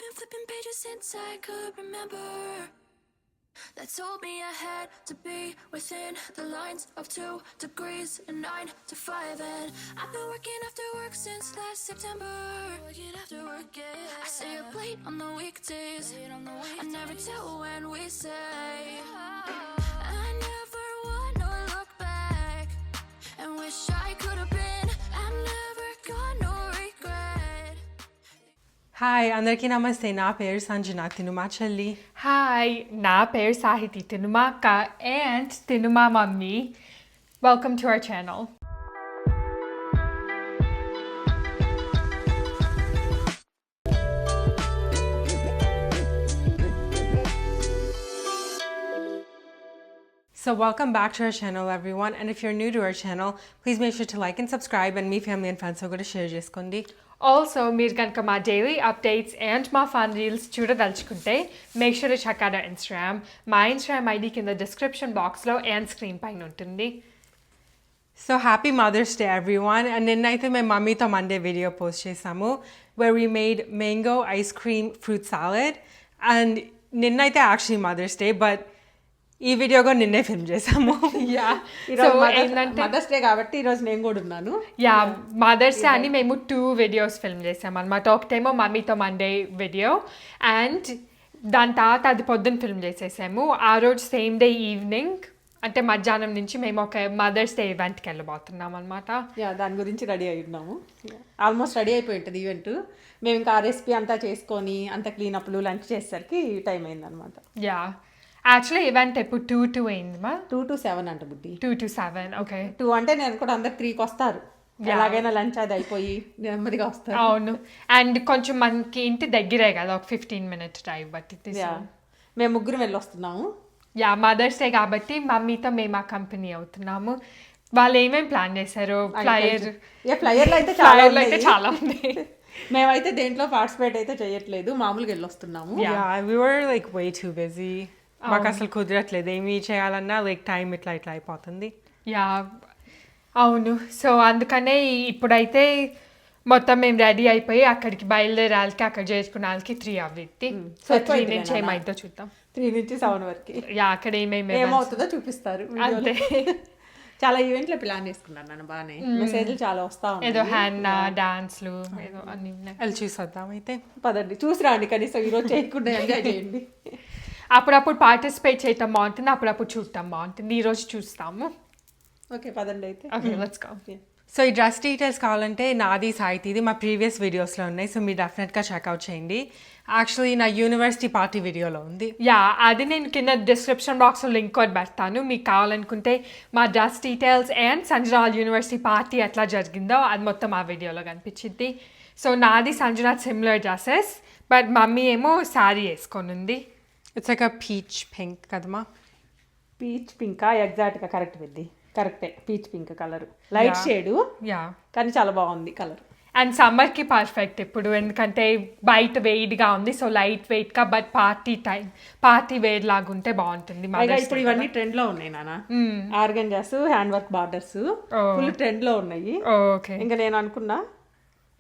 been flipping pages since I could remember. That told me I had to be within the lines of 2 degrees and 9 to 5. And I've been working after work since last September. Working after work, yeah. I stay up late on the weekdays. I never tell when we say. I never wanna look back and wish I could have been. I'm never gonna regret. Hi అందరికీ నమస్తే. నా పేరు సంజన, తిను మా చెల్లి. Hi, నా పేరు సాహితి, తిను మా అక్క and తిను మా mummy. Welcome to our channel. So welcome back to our channel everyone, and if you're new to our channel, please make sure to like and subscribe and me family and friends తో కూడా share చేసుకోండి. Also, మీరు కనుక మా daily updates and మా fun reels చూడదలుచుకుంటే make sure to check out our Instagram. మా Instagram ID కింద డిస్క్రిప్షన్ బాక్స్లో అండ్ స్క్రీన్ పైన ఉంటుంది. So happy mother's day everyone. And నిన్నైతే మేము మమ్మీతో మండే వీడియో పోస్ట్ చేసాము where we made mango ice cream fruit salad, and నిన్నైతే యాక్చువల్లీ మదర్స్ డే, బట్ ఈ వీడియో కూడా నిన్నే ఫిల్మ్ చేసాము. మదర్స్ డే కాబట్టి ఈరోజు నేను కూడా ఉన్నాను. మదర్స్ డే అని మేము 2 వీడియోస్ ఫిల్మ్ చేసాం అనమాట. ఒకటేమో మమ్మీతో మండే వీడియో అండ్ దాని తర్వాత అది పొద్దున్న ఫిల్మ్ చేసేసాము. ఆ రోజు సేమ్ డే ఈవినింగ్ అంటే మధ్యాహ్నం నుంచి మేము ఒక మదర్స్ డే ఈవెంట్కి వెళ్ళబోతున్నాం అనమాట. దాని గురించి రెడీ అయి ఉన్నాము. ఆల్మోస్ట్ రెడీ అయిపోయి ఉంటుంది ఈవెంట్. మేము ఇంకా ఆ రెసిపీ అంతా చేసుకొని అంత క్లీనప్లు లంచ్ చేసేసరికి టైం అయిందనమాట. యాక్చువల్లీ ఈవెంట్ ఎప్పుడు 2 to అయిందమ్మా? 2 to 7 అంట బుద్ధి. 2 to 7. ఓకే. 2 అంటే నేను కూడా అందరు 3కి వస్తారు. ఎలాగైనా లంచ్ అది అయిపోయి నెమ్మదిగా వస్తారు. అవును, అండ్ కొంచెం మనకి ఇంటి దగ్గరే కదా, ఒక 15 minute డ్రైవ్. బట్ మేము ముగ్గురు వెళ్ళి వస్తున్నాము. మదర్స్ డే కాబట్టి మమ్మీతో మేము ఆ కంపెనీ అవుతున్నాము. వాళ్ళు ఏమేమి ప్లాన్ చేశారు? ఫ్లయర్లు అయితే చాలా ఉన్నాయి. మేమైతే దేంట్లో పార్టిసిపేట్ అయితే చేయట్లేదు, మామూలుగా వెళ్ళి వస్తున్నాము. We were like way too busy. మాకు అసలు కుదరట్లేదు ఏమి చేయాలన్నా, లైక్ టైం ఇట్లా అయిపోతుంది. అవును. సో అందుకనే ఇప్పుడైతే మొత్తం మేము రెడీ అయిపోయి అక్కడికి బయలుదేరాలకి, అక్కడ చేసుకున్న వాళ్ళకి 3 అవ్విద్ది. సో 3 నుంచి ఏమైందో చూద్దాం. 3 నుంచి 7 వరకు అక్కడ ఏమవుతుందో చూపిస్తారు అంతే. చాలా ఈవెంట్లు ప్లాన్ చేసుకున్నాను నన్ను బాగానే. మెసేజ్లు చాలా వస్తా ఉన్నాయి. ఏదో హ్యాండ్ డాన్స్లు ఏదో అన్ని వెళ్ళి చూసొద్దాం అయితే. పదండి చూసి రాండి, కనీసం ఈరోజు చేయకుండా ఎంజాయ్ చేయండి. అప్పుడప్పుడు పార్టిసిపేట్ చేయటం బాగుంటుంది, అప్పుడప్పుడు చూడటం బాగుంటుంది. ఈరోజు చూస్తాము. ఓకే పదండి అయితే. Okay let's go. సో ఈ డ్రెస్ డీటెయిల్స్ కావాలంటే నాది సాహితీది మా ప్రీవియస్ వీడియోస్లో ఉన్నాయి. సో మీరు డెఫినెట్గా చెక్అవుట్ చేయండి. యాక్చువల్లీ నా యూనివర్సిటీ పార్టీ వీడియోలో ఉంది. అది నేను కింద డిస్క్రిప్షన్ బాక్స్లో లింక్ కూడా పెడతాను. మీకు కావాలనుకుంటే మా dress details and Sanjana university party ఎట్లా జరిగిందో అది మొత్తం ఆ వీడియోలో కనిపించింది. సో నాది Sanjana similar dresses, but mummy ఏమో శారీ వేసుకొని ఉంది. It's like a peach pink కదమ్మా. పీచ్ పింకా? ఎగ్జాక్ట్గా కరెక్ట్ విద్ది, కరెక్టే. Peach pink colour, light shade, కానీ చాలా బాగుంది కలర్. అండ్ సమ్మర్కి పర్ఫెక్ట్ ఇప్పుడు, ఎందుకంటే బయట వేడిగా ఉంది. సో లైట్ వెయిట్గా, బట్ పార్టీ వేర్ లాగా ఉంటే బాగుంటుంది. ఇప్పుడు ఇవన్నీ ట్రెండ్లో ఉన్నాయి నాన్న. Organzas, hand work borders full ట్రెండ్లో ఉన్నాయి. ఇంకా నేను అనుకున్నా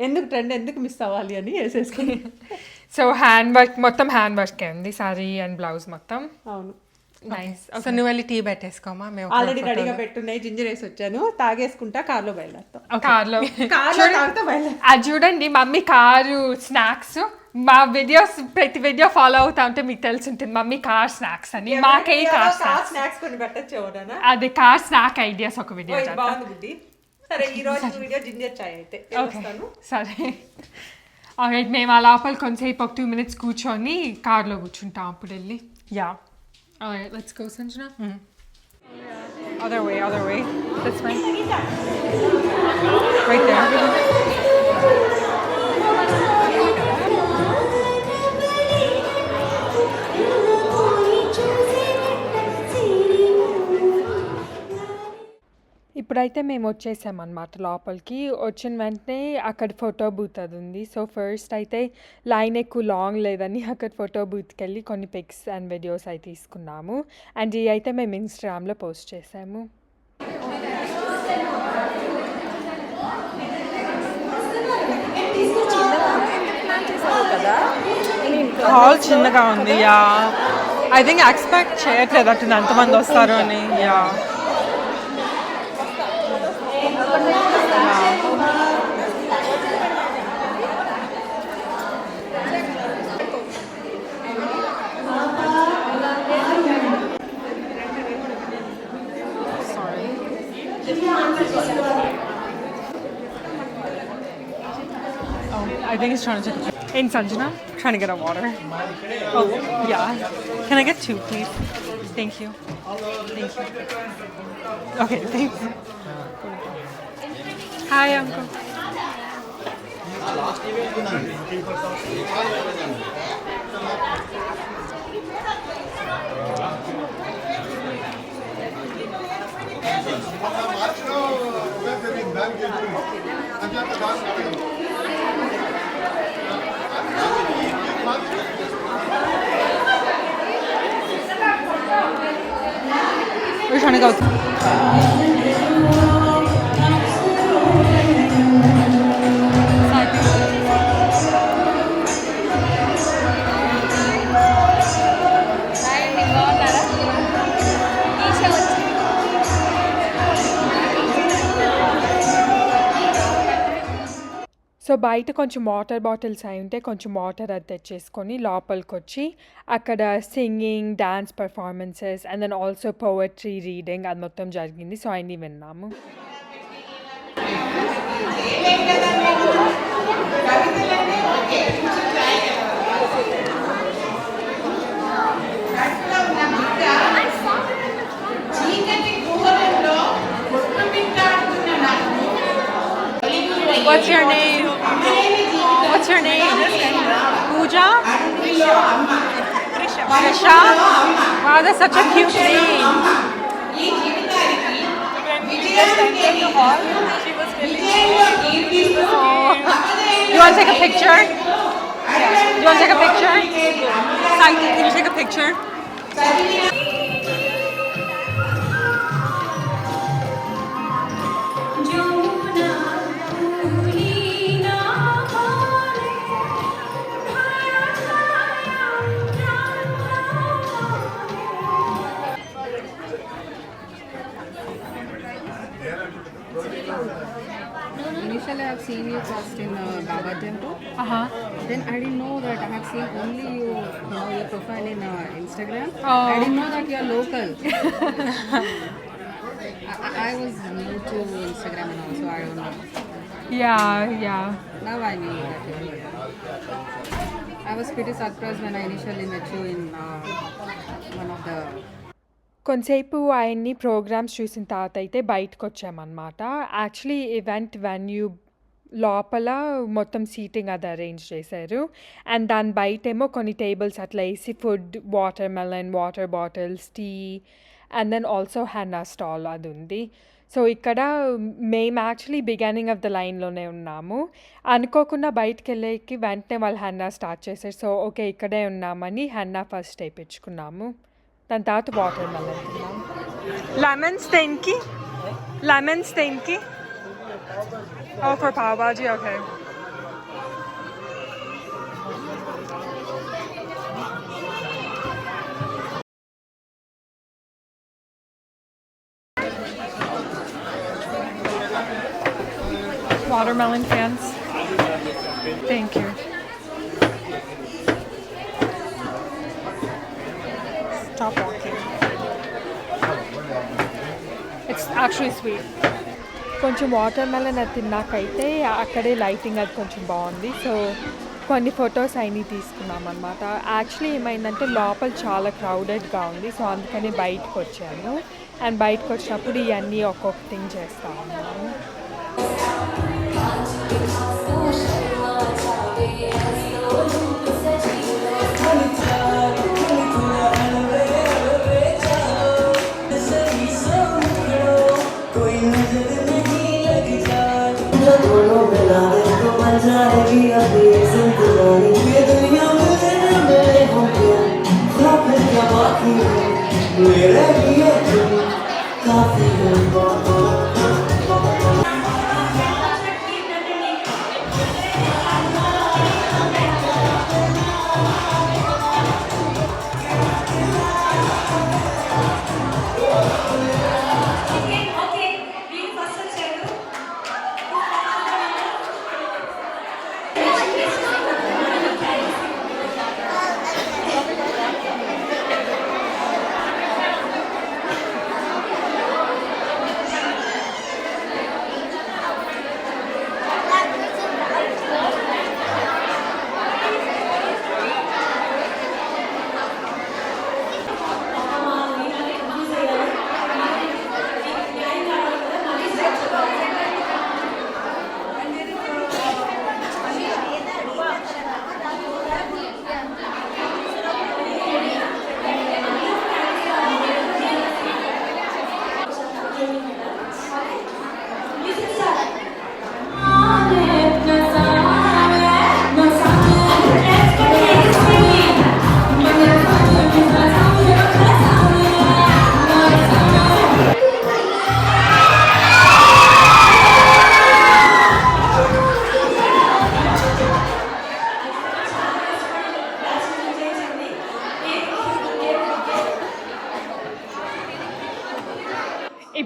ఎందుకు మిస్ అవ్వాలి అని వేసేసుకుని. సో హ్యాండ్ వర్క్ మొత్తం హ్యాండ్ వర్కే ఉంది, సారీ అండ్ బ్లౌజ్ మొత్తం. అవును, నైస్. సో నువ్వు వెళ్ళి టీ పెట్టేసుకోమా. మేము ఆల్రెడీ రెడీగా పెట్టున్నాయి, జింజర్ వేసి వచ్చాను, తాగేసుకుంటా కార్లో బయలుదేరుతాం. కార్లో బయలుదేరు. అది చూడండి మమ్మీ కారు స్నాక్స్. మా వీడియోస్ ప్రతి వీడియో ఫాలో అవుతా ఉంటే మీకు తెలిసి ఉంటుంది మమ్మీ కార్ స్నాక్స్ అని. మాకే కార్ స్నాక్స్ కొని పెట్టచ్చు. అది కార్ స్నాక్ ఐడియాస్ ఒక వీడియో. సరే ఈ రోజు వీడియో జింజర్ చాయ్ అయితే. సరే రైట్. మేము ఆ లోపల కొంచెంసేపు ఒక 2 minutes కూర్చొని కార్లో కూర్చుంటాం అప్పుడు వెళ్ళి. Alright, let's go, Sanjana. Other way. That's fine. Right there. ఇప్పుడైతే మేము వచ్చేసామన్నమాట లోపలికి. వచ్చిన వెంటనే అక్కడ ఫోటో బూత్ అది ఉంది. సో ఫస్ట్ అయితే లైన్ ఎక్కువ లాంగ్ లేదని అక్కడ ఫోటో బూత్కి వెళ్ళి కొన్ని పిక్స్ అండ్ వీడియోస్ అయితే తీసుకున్నాము. అండ్ ఇవి అయితే మేము ఇన్స్టాగ్రామ్లో పోస్ట్ చేసాము. కదా హాల్ చిన్నగా ఉంది యా ఐ థింక్ ఎక్స్పెక్ట్ చేయట్లేదు అట్లా ఎంతమంది వస్తారు అని yeah I think he's trying to take a picture. In Sanjana, trying to get a water. Oh, yeah. Can I get 2, please? Thank you. Thank you. Okay, thanks. Hi, uncle. We're trying to go. So బయట కొంచెం water bottles అయి ఉంటే కొంచెం water అది తెచ్చేసుకొని లోపలికి వచ్చి అక్కడ singing dance performances and then also poetry reading అది మొత్తం జరిగింది సో అన్నీ విన్నాము What's your name? What's your name? Pooja? Trisha? Wow, that's such a cute name. When we just entered the hall, she was really You want to take a picture? You want to take a picture? Saiti, can you take a picture? Initially, I have seen you first in Baba Temple. Uh-huh. Then I didn't know that I have seen only your profile in Instagram. Oh. I didn't know that you are local. I was new to Instagram and also I don't know. Yeah. Now I knew that you are local. I was pretty surprised when I initially met you in one of the. కొంతసేపు ఆయన్ని programmes చూసిన తర్వాత అయితే బయటకు వచ్చామన్నమాట actually event venue లోపల మొత్తం seating అది అరేంజ్ చేశారు అండ్ దాని బయటేమో కొన్ని టేబుల్స్ అట్లా వేసి food watermelon water bottles tea and then also henna stall అది ఉంది సో ఇక్కడ మేము యాక్చువల్లీ బిగినింగ్ ఆఫ్ ద లైన్లోనే ఉన్నాము అనుకోకుండా బయటకు వెళ్ళేకి వెంటనే వాళ్ళు హెన్నా స్టార్ట్ చేశారు సో ఓకే ఇక్కడే ఉన్నామని హెన్నా ఫస్ట్ వేయించుకున్నాము దాని తర్వాత వాటర్ మెలన్ తిన్నాం లెమన్స్ దేనికి oh for pav bhaji okay watermelon fans thank you Stop walking. It's actually sweet. కొంచెం వాటర్ మెలన్ అది తిన్నాకైతే అక్కడే లైటింగ్ అది కొంచెం బాగుంది సో కొన్ని ఫొటోస్ అయినా తీసుకున్నాం అనమాట యాక్చువల్లీ ఏమైందంటే లోపల చాలా క్రౌడెడ్గా ఉంది సో అందుకని బయటకు వచ్చాను అండ్ బయటకు వచ్చినప్పుడు ఇవన్నీ ఒక్కొక్క థింగ్ చేస్తా ఉన్నాను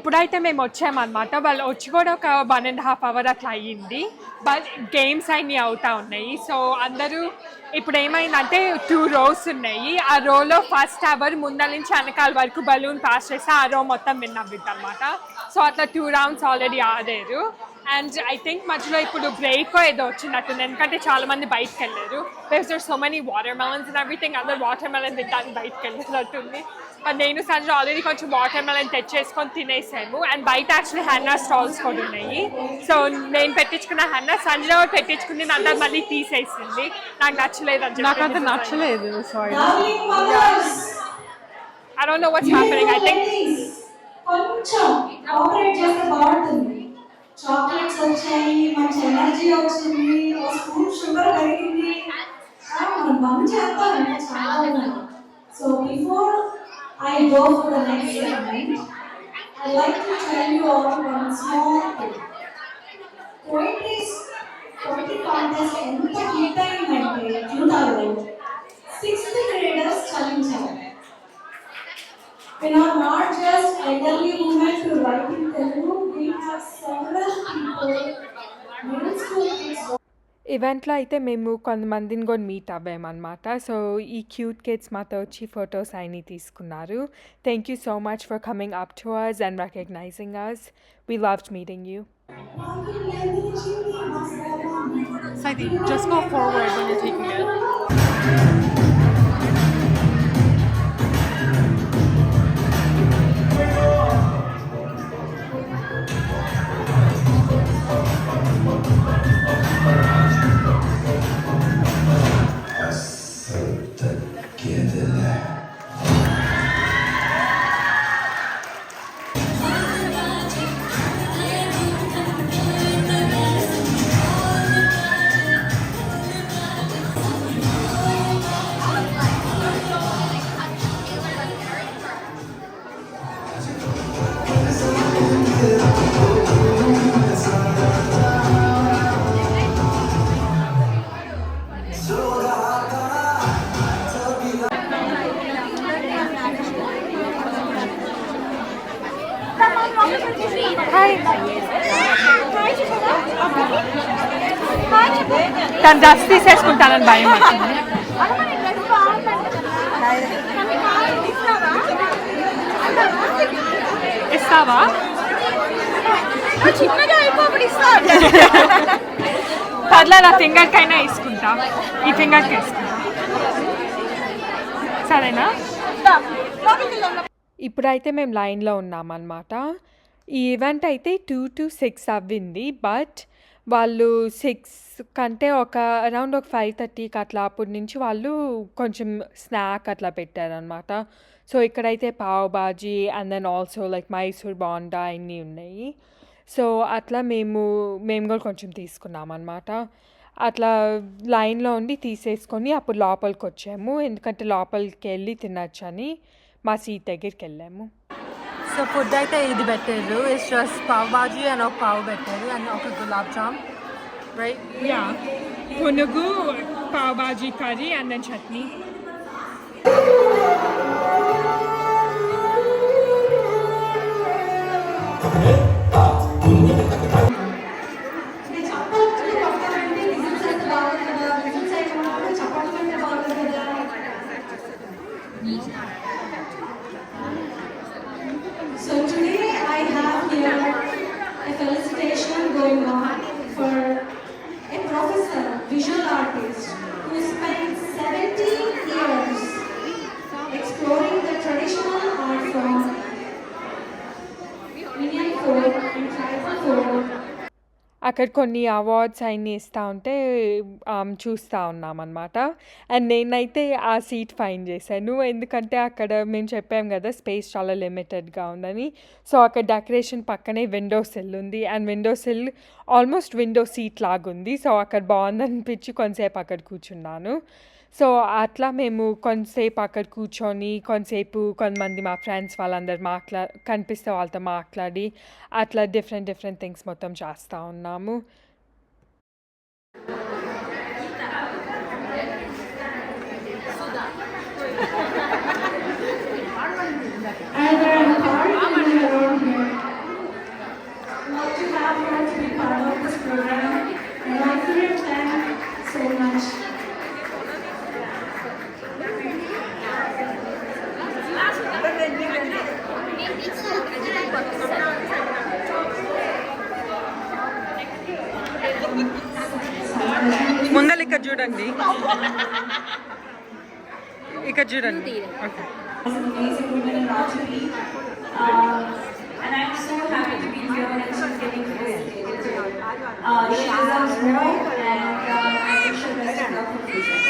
ఇప్పుడైతే మేము వచ్చామన్నమాట. వాళ్ళు వచ్చి కూడా ఒక 1.5 hour అట్లా అయ్యింది. బట్ గేమ్స్ అన్నీ అవుతా ఉన్నాయి. సో అందరూ ఇప్పుడు ఏమైందంటే 2 rows ఉన్నాయి. ఆ రోలో ఫస్ట్ అవర్ ముందర నుంచి వెనకాల వరకు బలూన్ పాస్ చేస్తే ఆ రో మొత్తం విన్ అవ్విద్ది అనమాట. సో అట్లా 2 rounds ఆల్రెడీ ఆడారు. అండ్ ఐ థింక్ మధ్యలో ఇప్పుడు బ్రేక్ ఏదో వచ్చినట్టుంది, ఎందుకంటే చాలా మంది బయటకు వెళ్ళారు. There so many watermelons and everything, అందరు వాటర్ మెలన్ తింటానికి బయటకు వెళ్ళినట్టుంది. నేను సంజ ఆల్రెడీ కొంచెం వాటర్ మెలన్ తెచ్చేసుకొని తినేసాము. అండ్ బయట యాక్చువల్లీ హెన్నా స్టాల్స్ కూడా ఉన్నాయి. సో నేను పెట్టించుకున్న హెన్నా సంజ పెట్టించుకుంది, అందరు మళ్ళీ తీసేసింది. నాకు నచ్చలేదు అని నాకు అంత నచ్చలేదు. Sorry, I don't know what's happening. I think కొంచెం ఆపరేట్ చేస్తే బాగుంటుంది. చాక్లెట్స్ వచ్చాయి, మంచి ఎనర్జీ వచ్చింది, స్పూన్ షుగర్ పెరిగింది, మనం బంద్ చేస్తామంటే చాలా ఉన్నాయి. So before I go for the next segment, I like to tell you all one small thing. Poetry contest ఎంత హిట్ అయిందంటే యూటాలో 6th graders చలించారు. We are not just elderly women to write in Telugu, we have several people, middle school kids. ఈవెంట్లో అయితే మేము కొంతమందిని కూడా meet అవ్వామన్నమాట. So ఈ cute kids మాతో వచ్చి ఫొటోస్ అన్నీ తీసుకున్నారు. Thank you so much for coming up to us and recognising us. We loved meeting you. Saidi, just go forward when you're taking it. తను డ్రెస్ తీసేసుకుంటానని భయం వచ్చింది. ఇస్తావా? పర్లేదు, ఆ ఫింగర్కైనా వేసుకుంటా. ఈ ఫింగర్కి వేసుకుంటా, సరేనా? ఇప్పుడైతే మేము లైన్లో ఉన్నామన్నమాట. ఈ ఈవెంట్ అయితే 2 to 6 అవ్వింది. బట్ వాళ్ళు 6 కంటే అరౌండ్ 5:30కి అట్లా అప్పటి నుంచి వాళ్ళు కొంచెం స్నాక్ అట్లా పెట్టారనమాట. సో ఇక్కడైతే pav bhaji and then also like Mysore bonda అన్నీ ఉన్నాయి. సో అట్లా మేము కూడా కొంచెం తీసుకున్నామన్నమాట. అట్లా లైన్లో ఉండి తీసేసుకొని అప్పుడు లోపలికి వచ్చాము, ఎందుకంటే లోపలికి వెళ్ళి తినచ్చని మా సీట్ దగ్గరికి వెళ్ళాము. సో ఫుడ్ అయితే ఇది పెట్టారు. It's just pav bhaji and ఒక పావు పెట్టారు అండ్ ఒక gulab jam, right? Yeah, punugu, pav bhaji curry and then chutney. So today I have here a felicitation going on for a professor, visual artist, who spent 17 years exploring the traditional art form, Indian folk and tribal folk. అక్కడ కొన్ని awards అన్నీ ఇస్తూ ఉంటే చూస్తూ ఉన్నామన్నమాట. And నేనైతే ఆ seat find చేశాను, ఎందుకంటే అక్కడ మేము చెప్పాం కదా స్పేస్ చాలా లిమిటెడ్గా ఉందని. సో అక్కడ డెకరేషన్ పక్కనే విండో సిల్ ఉంది and window sill almost window seat లాగుంది. సో అక్కడ బాగుందనిపించి కొంతసేపు అక్కడ కూర్చున్నాను. సో అట్లా మేము కొంతసేపు అక్కడ కూర్చొని కొంతమంది మా ఫ్రెండ్స్ వాళ్ళందరూ కనిపిస్తే వాళ్ళతో మాట్లాడి అట్లా డిఫరెంట్ థింగ్స్ మొత్తం చేస్తూ ఉన్నాము. And there are parties around here. చూడండి, ఇక్కడ చూడండి. Okay, As an amazing woman in Rajari. And I'm so happy to be here and she's getting felicitated. She deserves more and I wish her best of luck for the future.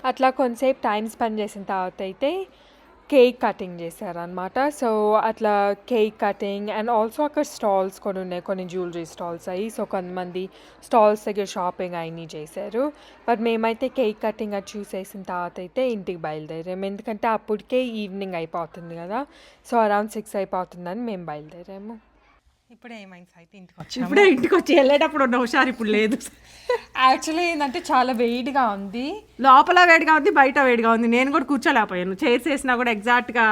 అట్లా కొంతసేపు time spend చేసిన తర్వాత అయితే cake cutting చేశారనమాట. So అట్లా cake cutting and also అక్కడ stalls కొన్ని ఉన్నాయి, కొన్ని జ్యువెలరీ స్టాల్స్ అయ్యి. సో కొంతమంది స్టాల్స్ దగ్గర షాపింగ్ అవన్నీ చేశారు. బట్ మేమైతే కేక్ కటింగ్ అది చూసేసిన తర్వాత అయితే ఇంటికి బయలుదేరాము, ఎందుకంటే అప్పటికే ఈవినింగ్ అయిపోతుంది కదా. సో అరౌండ్ 6 అయిపోతుందని మేము బయలుదేరాము. ఇప్పుడే ఏమైంది అయితే ఇంటికి వచ్చి ఇప్పుడే ఇంటికి వచ్చి వెళ్ళేటప్పుడు ఉన్న హుషారు ఇప్పుడు లేదు. యాక్చువల్లీ ఏంటంటే చాలా వేడిగా ఉంది, లోపల వేడిగా ఉంది, బయట వేడిగా ఉంది. నేను కూడా కూర్చోలేకపోయాను. చైర్స్ వేసినా కూడా ఎగ్జాక్ట్గా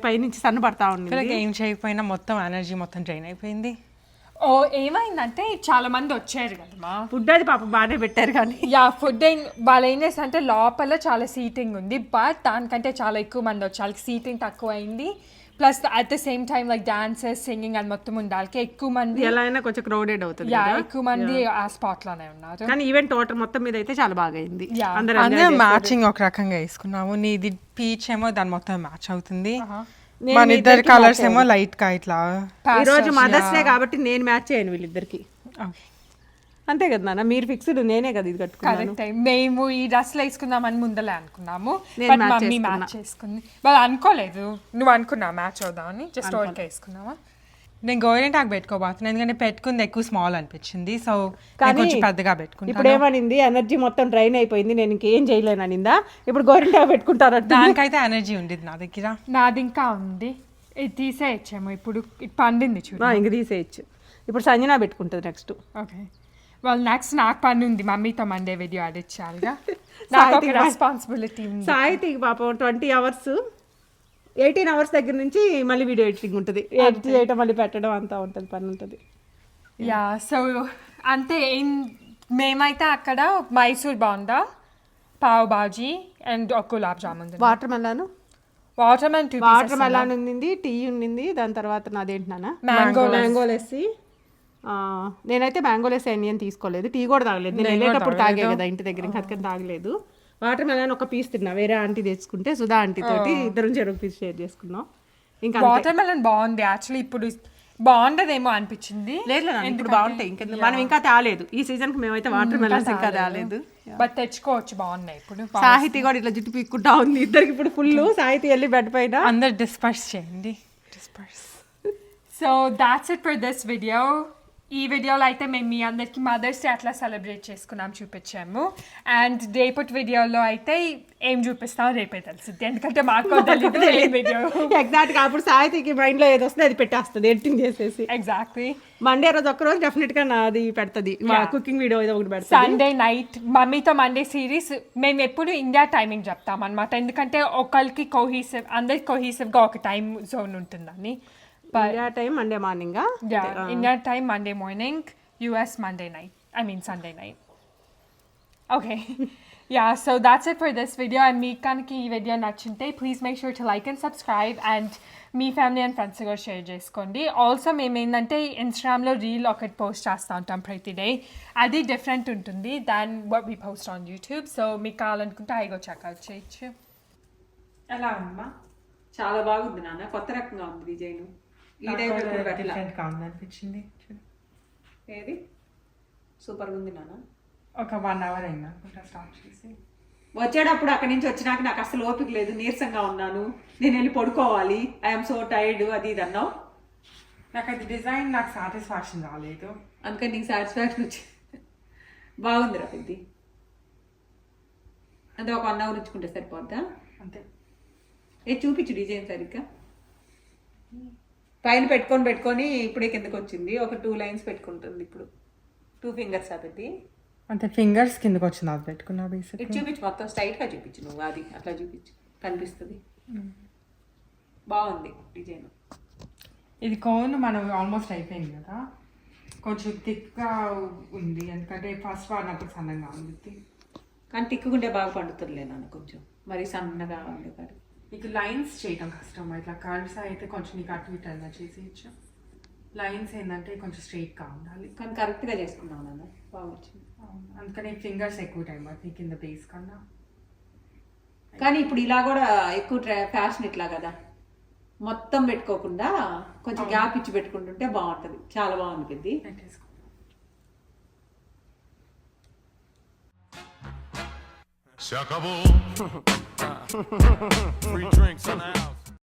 పైనుంచి సన్న పడతా ఉంది. ఏం చేయకపోయినా మొత్తం ఎనర్జీ మొత్తం డ్రైన్ అయిపోయింది. ఓ ఏమైందంటే చాలా మంది వచ్చారు కదమ్మా. ఫుడ్ అది పాప బాగానే పెట్టారు కానీ ఫుడ్ వాళ్ళు ఏం చేస్తారంటే లోపల చాలా సీటింగ్ ఉంది, బట్ దానికంటే చాలా ఎక్కువ మంది వచ్చి వాళ్ళకి సీటింగ్ తక్కువ అయింది. Plus at the same time like dances singing అని మొత్తం ఉండాలి, ఎక్కువ మంది ఎలా అయినా కొంచెం క్రౌడెడ్ అవుతుంది. ఎక్కువ మంది ఆ స్పాట్ లోనే ఉన్నారు. కానీ ఈవెంట్ టోటల్ మొత్తం మీద అయితే చాలా బాగా అయింది. అందరూ మ్యాచింగ్ ఒక రకంగా వేసుకున్నాము. నీది పీచ్ ఏమో దాని మొత్తం మ్యాచ్ అవుతుంది, మన ఇద్దరు కలర్స్ ఏమో లైట్ గా ఇట్లా. ఈ రోజు మదర్స్ డే కాబట్టి నేను మ్యాచ్ చేయను వీళ్ళిద్దరికి. అంతే కదా నాన్న, మీరు ఫిక్స్డ్, నేనే కదా ఇది కట్టుకున్నాను. కరెక్ట్. మేము ఈ డ్రెస్లు వేసుకుందామని ముందలే అనుకున్నాము, బట్ మమ్మీ మ్యాచ్ చేసుకుంది. వాళ్ళు అనుకోలేదు, నువ్వు అనుకున్నావు మ్యాచ్ అవుదామని, జస్ట్ ఓకే వేసుకున్నావా. నేను గోరింటాకు పెట్టుకోబోతున్నాను, ఎందుకంటే పెట్టుకుంది ఎక్కువ స్మాల్ అనిపించింది. సో కొంచెం పెద్దగా పెట్టుకుంటాను. ఇప్పుడు ఏమనింది, ఎనర్జీ మొత్తం డ్రైన్ అయిపోయింది, నేను ఇంకేం చేయలేను అనిందా. ఇప్పుడు గోరింటాకు పెట్టుకుంటారంట. దానికైతే ఎనర్జీ ఉండేది నా దగ్గర. నాది ఇంకా ఉంది, ఇది తీసేయచ్చేమో. ఇప్పుడు ఇది పండింది చూడు, ఇంక తీసేయచ్చు. ఇప్పుడు సంజన పెట్టుకుంటుంది నెక్స్ట్. ఓకే, వాళ్ళు నెక్స్ట్ నాకు పని ఉంది, మమ్మీతో మండే వీడియో ఆడిచ్చాలిగా. నాకు ఒక రెస్పాన్సిబిలిటీ ఉంది. సాహితికి పాపం 20 hours 18 hours దగ్గర నుంచి మళ్ళీ వీడియో ఎడిటింగ్ ఉంటుంది, ఎడిట్ చేయడం మళ్ళీ పెట్టడం అంతా ఉంటుంది, పని ఉంటుంది. సో అంతే. మేమైతే అక్కడ మైసూర్ బాండా, పావ్ బాజీ అండ్ ఒక గులాబ్ జామున్. వాటర్ మెలాన్ ఉంది, టీ ఉండింది. దాని తర్వాత నాదేంటి నాన్న, మ్యాంగో లెస్సీ. నేనైతే మ్యాంగో లెస్సీ అని తీసుకోలేదు, టీ కూడా తాగలేదు. నేను వెళ్ళేటప్పుడు తాగే కదా ఇంటి దగ్గర, ఇంకా అందుకని తాగలేదు. వాటర్ మెలాన్ ఒక పీస్ తిన్నా, వేరే ఆంటీ తెచ్చుకుంటే సుధా ఆంటీ తోటి ఇద్దరం చెరుకు పీస్ షేర్ చేసుకున్నాం. ఇంకా వాటర్ మెలన్ బాగుంది యాక్చువల్లీ, ఇప్పుడు బాగుండదేమో అనిపించింది. లేదు ఇప్పుడు బాగుంటాయి, ఇంకా మనం ఇంకా తేలేదు ఈ సీజన్ కి. మేమైతే వాటర్ మెలన్స్ ఇంకా తేలేదు, బట్ తెచ్చుకోవచ్చు, బాగున్నాయి. ఇప్పుడు సాహితి కూడా ఇట్లా జుట్టు పీక్కుంటా ఉంది, ఇద్దరికి ఇప్పుడు ఫుల్. సాహితి వెళ్ళి బెడ్ పైన అందరు డిస్పర్స్ చేయండి. So that's it for this video. ఈ వీడియోలో అయితే మేము మీ అందరికి మదర్స్ డే అట్లా సెలబ్రేట్ చేసుకున్నాం, చూపించాము. అండ్ రేపటి వీడియోలో అయితే ఏం చూపిస్తామో రేపే తెలుస్తుంది, ఎందుకంటే మాకు తెలియదు ఏ వీడియో ఎగ్జాక్ట్గా. అప్పుడు సాహితికి మైండ్లో ఏది వస్తుంది అది పెట్టేస్తుంది ఎడిటింగ్ చేసేసి. ఎగ్జాక్ట్లీ. మండే రోజు ఒక్కరోజు డెఫినెట్గా నాది పెడుతుంది, కుకింగ్ వీడియో ఏదో ఒకటి పెడుతుంది. సండే నైట్ మమ్మీతో మండే సిరీస్ మేము ఎప్పుడు ఇండియా టైమింగ్ చెప్తాం అనమాట, ఎందుకంటే ఒకరికి కోహీసివ్, అందరికి కోహీసివ్గా ఒక టైం జోన్ ఉంటుందని. India time Monday morning, India time Monday morning, US Monday night, I mean Sunday night. Okay. So that's it for this video. And మీకు కనుక ఈ వీడియో నచ్చింటే please make sure to like and subscribe and మీ family and friends కూడా share చేసుకోండి. Also మేము ఏంటంటే ఇన్స్టాగ్రామ్లో రీల్ ఒకటి పోస్ట్ చేస్తూ ఉంటాం ప్రతి డే, అది డిఫరెంట్ ఉంటుంది than what we post on YouTube. So మీకు కావాలనుకుంటే అవి కూడా చెక్అవుట్ చేయొచ్చు. ఎలా ఉందమ్మా? చాలా బాగుంది నాన్న, కొత్త రకంగా ఉంది డిజైన్. ఈ టైప్ అనిపించింది. ఏది సూపర్గా ఉంది నాన్న. ఒక 1 hour అయినా స్టార్ట్ చేసి వచ్చేటప్పుడు అక్కడి నుంచి వచ్చినాక నాకు అసలు ఓపిక లేదు, నీరసంగా ఉన్నాను, నేను వెళ్ళి పడుకోవాలి, ఐఎమ్ సో టైర్డ్ అది ఇది అన్నావు. నాకు అది డిజైన్ నాకు సాటిస్ఫాక్షన్ రాలేదు, అందుకని నీకు సాటిస్ఫాక్షన్ వచ్చి బాగుంది రా ఇది. అంటే ఒక 1 hour ఉంచుకుంటే సరిపోద్దా? అంతే. చూపించు డిజైన్ సరిగ్గా. పైన పెట్టుకొని ఇప్పుడే కిందకి వచ్చింది. ఒక 2 lines పెట్టుకుంటుంది ఇప్పుడు. 2 fingers అది అంటే ఫింగర్స్ కిందకి వచ్చింది, అది పెట్టుకున్నా. బేసిక్ చూపించు, మొత్తం స్ట్రైట్గా చూపించు నువ్వు, అది అట్లా చూపించు, కనిపిస్తుంది. బాగుంది డిజైన్. ఇది కోన్ మనం ఆల్మోస్ట్ అయిపోయింది కదా, కొంచెం థిక్గా ఉంది ఎందుకంటే ఫస్ట్ వాడినప్పుడు సన్నగా ఉంది. కానీ తిక్కుకుంటే బాగా పండుతుందిలే నాన్న, కొంచెం మరి సన్నగా ఉంది కానీ. నీకు లైన్స్ చేయడం కష్టం, ఇట్లా కర్వ్స్ అయితే కొంచెం నీకు అటు ఇటు అయినా చేసేయచ్చు. లైన్స్ ఏంటంటే కొంచెం స్ట్రైట్గా ఉండాలి. కానీ కరెక్ట్గా చేసుకున్నావు నాన్న, బాగా వచ్చింది. అందుకని ఫింగర్స్ ఎక్కువ టైం అవుతుంది కింద బేస్ కన్నా. కానీ ఇప్పుడు ఇలా కూడా ఎక్కువ ఫ్యాషన్ ఇట్లా కదా, మొత్తం పెట్టుకోకుండా కొంచెం గ్యాప్ ఇచ్చి పెట్టుకుంటుంటే బాగుంటుంది, చాలా బాగుంటుంది. పెట్టేసుకో. Se acabó. Free drinks in the house.